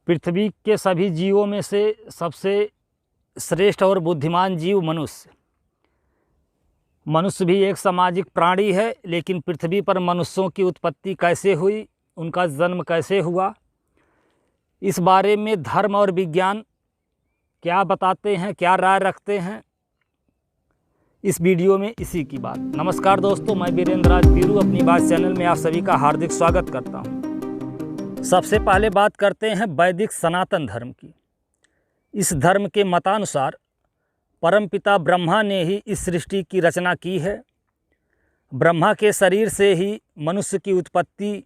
पृथ्वी के सभी जीवों में से सबसे श्रेष्ठ और बुद्धिमान जीव मनुष्य। मनुष्य भी एक सामाजिक प्राणी है, लेकिन पृथ्वी पर मनुष्यों की उत्पत्ति कैसे हुई, उनका जन्म कैसे हुआ, इस बारे में धर्म और विज्ञान क्या बताते हैं, क्या राय रखते हैं, इस वीडियो में इसी की बात। नमस्कार दोस्तों, मैं वीरेंद्र राज वीरू अपनी बात चैनल में आप सभी का हार्दिक स्वागत करता हूं। सबसे पहले बात करते हैं वैदिक सनातन धर्म की। इस धर्म के मतानुसार परमपिता ब्रह्मा ने ही इस सृष्टि की रचना की है। ब्रह्मा के शरीर से ही मनुष्य की उत्पत्ति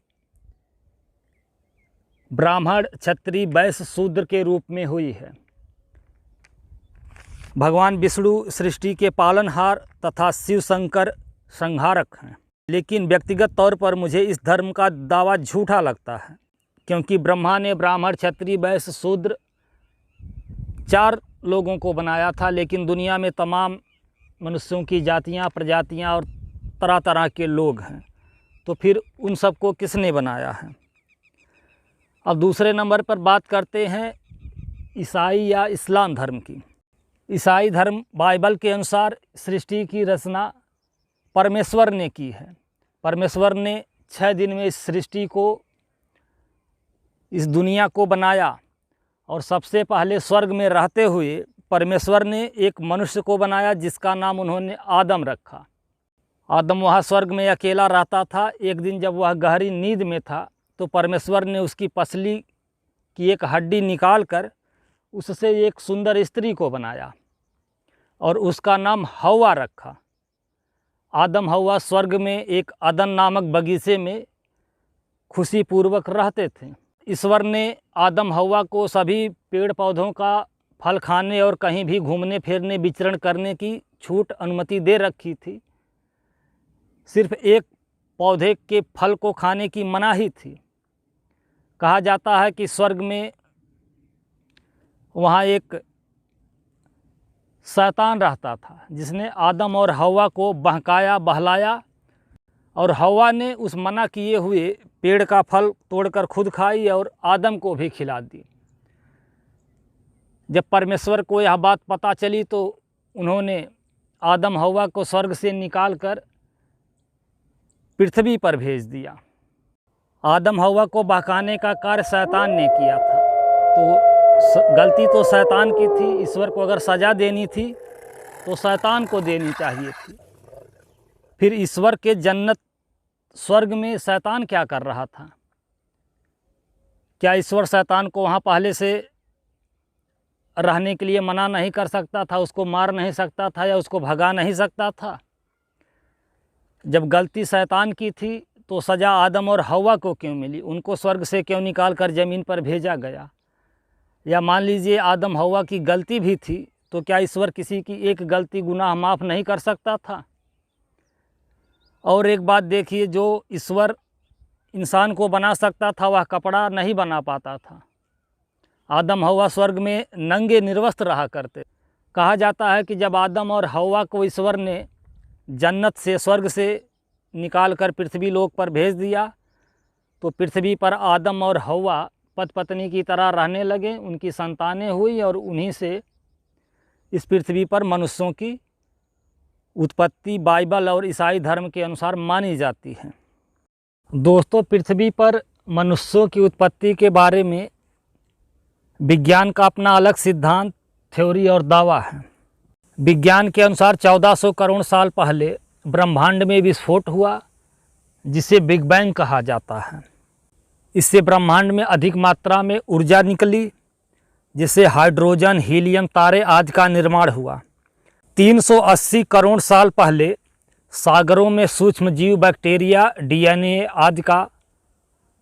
ब्राह्मण, क्षत्रिय, वैश्य, शूद्र के रूप में हुई है। भगवान विष्णु सृष्टि के पालनहार तथा शिव शंकर संहारक हैं। लेकिन व्यक्तिगत तौर पर मुझे इस धर्म का दावा झूठा लगता है, क्योंकि ब्रह्मा ने ब्राह्मण, क्षत्रिय, वैश्य, शूद्र 4 लोगों को बनाया था, लेकिन दुनिया में तमाम मनुष्यों की जातियां, प्रजातियां और तरह तरह के लोग हैं। तो फिर उन सबको किसने बनाया है? अब दूसरे नंबर पर बात करते हैं ईसाई या इस्लाम धर्म की। ईसाई धर्म बाइबल के अनुसार सृष्टि की रचना परमेश्वर ने की है। परमेश्वर ने 6 दिन में इस सृष्टि को, इस दुनिया को बनाया, और सबसे पहले स्वर्ग में रहते हुए परमेश्वर ने एक मनुष्य को बनाया जिसका नाम उन्होंने आदम रखा। आदम वहाँ स्वर्ग में अकेला रहता था। एक दिन जब वह गहरी नींद में था तो परमेश्वर ने उसकी पसली की एक हड्डी निकाल कर उससे एक सुंदर स्त्री को बनाया और उसका नाम हव्वा रखा। आदम हव्वा स्वर्ग में एक अदन नामक बगीचे में खुशीपूर्वक रहते थे। ईश्वर ने आदम हव्वा को सभी पेड़ पौधों का फल खाने और कहीं भी घूमने फिरने, विचरण करने की छूट, अनुमति दे रखी थी। सिर्फ एक पौधे के फल को खाने की मनाही थी। कहा जाता है कि स्वर्ग में वहाँ एक शैतान रहता था जिसने आदम और हव्वा को बहकाया, बहलाया, और हव्वा ने उस मना किए हुए पेड़ का फल तोड़कर खुद खाई और आदम को भी खिला दी। जब परमेश्वर को यह बात पता चली तो उन्होंने आदम हव्वा को स्वर्ग से निकालकर पृथ्वी पर भेज दिया। आदम हव्वा को बहकाने का कार्य शैतान ने किया था, तो गलती तो शैतान की थी। ईश्वर को अगर सज़ा देनी थी तो शैतान को देनी चाहिए थी। फिर ईश्वर के जन्नत स्वर्ग में शैतान क्या कर रहा था? क्या ईश्वर शैतान को वहाँ पहले से रहने के लिए मना नहीं कर सकता था? उसको मार नहीं सकता था या उसको भगा नहीं सकता था? जब गलती शैतान की थी तो सज़ा आदम और हव्वा को क्यों मिली? उनको स्वर्ग से क्यों निकाल कर ज़मीन पर भेजा गया? या मान लीजिए आदम हव्वा की गलती भी थी, तो क्या ईश्वर किसी की एक गलती, गुनाह माफ़ नहीं कर सकता था? और एक बात देखिए, जो ईश्वर इंसान को बना सकता था वह कपड़ा नहीं बना पाता था। आदम हव्वा स्वर्ग में नंगे निर्वस्त्र रहा करते। कहा जाता है कि जब आदम और हव्वा को ईश्वर ने जन्नत से, स्वर्ग से निकाल कर पृथ्वी लोक पर भेज दिया तो पृथ्वी पर आदम और हव्वा पति पत्नी की तरह रहने लगे। उनकी संतानें हुई और उन्हीं से इस पृथ्वी पर मनुष्यों की उत्पत्ति बाइबल और ईसाई धर्म के अनुसार मानी जाती है। दोस्तों, पृथ्वी पर मनुष्यों की उत्पत्ति के बारे में विज्ञान का अपना अलग सिद्धांत, थ्योरी और दावा है। विज्ञान के अनुसार 1400 करोड़ साल पहले ब्रह्मांड में विस्फोट हुआ, जिसे बिग बैंग कहा जाता है। इससे ब्रह्मांड में अधिक मात्रा में ऊर्जा निकली, जिससे हाइड्रोजन, हीलियम, तारे आदि का निर्माण हुआ। 380 करोड़ साल पहले सागरों में सूक्ष्म जीव, बैक्टीरिया, DNA आदि का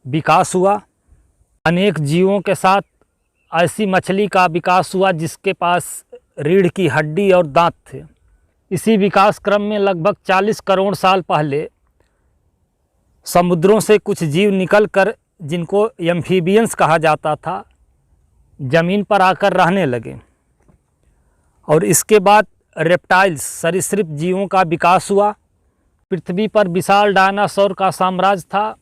विकास हुआ। अनेक जीवों के साथ ऐसी मछली का विकास हुआ जिसके पास रीढ़ की हड्डी और दांत थे। इसी विकास क्रम में लगभग 40 करोड़ साल पहले समुद्रों से कुछ जीव निकलकर, जिनको एम्फीबियंस कहा जाता था, ज़मीन पर आकर रहने लगे। और इसके बाद रेप्टाइल्स, सरीसृप जीवों का विकास हुआ। पृथ्वी पर विशाल डायनासोर का साम्राज्य था।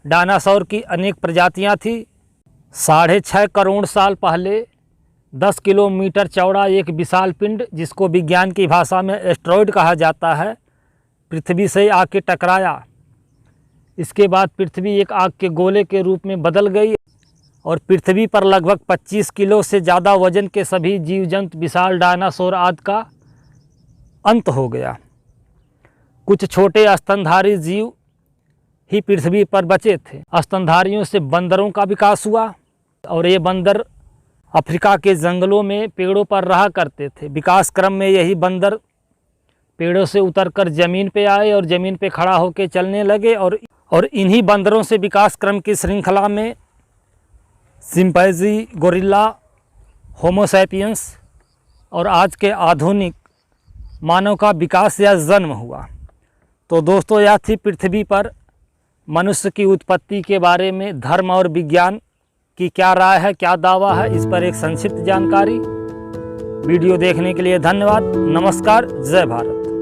डायनासोर की अनेक प्रजातियां थी। 6.5 करोड़ साल पहले 10 किलोमीटर चौड़ा एक विशाल पिंड, जिसको विज्ञान की भाषा में एस्टेरॉयड कहा जाता है, पृथ्वी से आके टकराया। इसके बाद पृथ्वी एक आग के गोले के रूप में बदल गई और पृथ्वी पर लगभग 25 किलो से ज़्यादा वजन के सभी जीव जंतु, विशाल डायनासोर आदि का अंत हो गया। कुछ छोटे स्तनधारी जीव ही पृथ्वी पर बचे थे। स्तनधारियों से बंदरों का विकास हुआ और ये बंदर अफ्रीका के जंगलों में पेड़ों पर रहा करते थे। विकास क्रम में यही बंदर पेड़ों से उतरकर ज़मीन पे आए और ज़मीन पे खड़ा होकर चलने लगे और इन्हीं बंदरों से विकास क्रम की श्रृंखला में चिंपैंजी, गोरिल्ला, होमो सैपियंस और आज के आधुनिक मानव का विकास या जन्म हुआ। तो दोस्तों, यह थी पृथ्वी पर मनुष्य की उत्पत्ति के बारे में धर्म और विज्ञान की क्या राय है, क्या दावा है, इस पर एक संक्षिप्त जानकारी। वीडियो देखने के लिए धन्यवाद। नमस्कार। जय भारत।